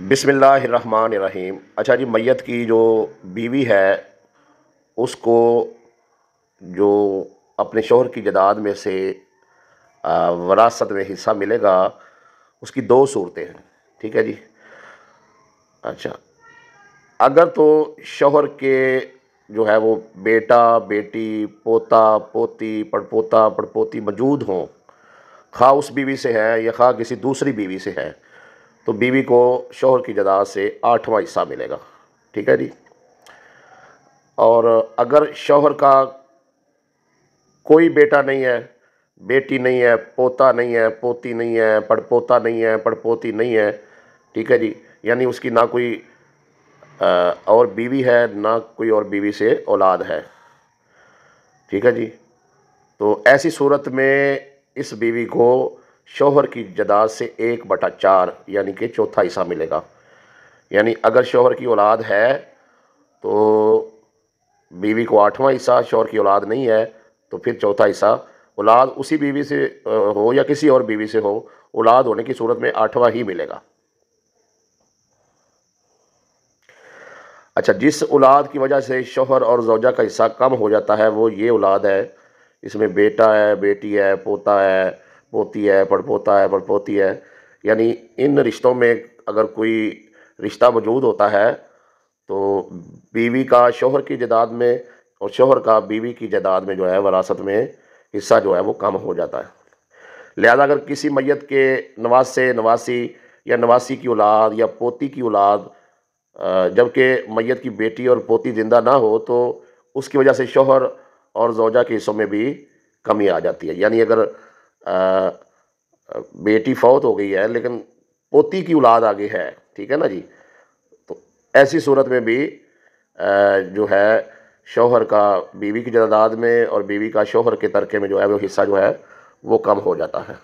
बिस्मिल्लाहिर्रहमानिर्रहीम। अच्छा जी, मैयत की जो बीवी है उसको जो अपने शौहर की जायदाद में से वरासत में हिस्सा मिलेगा, उसकी दो सूरतें हैं। ठीक है जी। अच्छा, अगर तो शौहर के जो है वो बेटा बेटी पोता पोती पड़पोता पड़पोती मौजूद हों, खा उस बीवी से है या खा किसी दूसरी बीवी से है, तो बीवी को शौहर की जायदाद से 8वां हिस्सा मिलेगा। ठीक है जी। और अगर शौहर का कोई बेटा नहीं है, बेटी नहीं है, पोता नहीं है, पोती नहीं है, पड़पोता नहीं है, पड़पोती नहीं है, ठीक है जी, यानी उसकी ना कोई और बीवी है ना कोई और बीवी से औलाद है। ठीक है जी। तो ऐसी सूरत में इस बीवी को शौहर की जायदाद से 1/4 यानी कि चौथा हिस्सा मिलेगा। यानी अगर शौहर की औलाद है तो बीवी को 8वां हिस्सा, शौहर की औलाद नहीं है तो फिर चौथा हिस्सा। औलाद उसी बीवी से हो या किसी और बीवी से हो, औलाद होने की सूरत में 8वां ही मिलेगा। अच्छा, जिस औलाद की वजह से शौहर और ज़ौजा का हिस्सा कम हो जाता है वो ये औलाद है, इसमें बेटा है, बेटी है, पोता है, पोती है, पड़पोता है, पड़पोती है। यानी इन रिश्तों में अगर कोई रिश्ता मौजूद होता है तो बीवी का शौहर की जायदाद में और शौहर का बीवी की जायदाद में जो है वरासत में हिस्सा जो है वो कम हो जाता है। लिहाजा अगर किसी मैयत के नवासे नवासी या नवासी की औलाद या पोती की औलाद जबकि मैयत की बेटी और पोती ज़िंदा ना हो तो उसकी वजह से शौहर और ज़ौजा के हिस्सों में भी कमी आ जाती है। यानी अगर बेटी फौत हो गई है लेकिन पोती की औलाद आगे है, ठीक है ना जी, तो ऐसी सूरत में भी जो है शौहर का बीवी की जायदाद में और बीवी का शौहर के तरके में जो है वो हिस्सा जो है वो कम हो जाता है।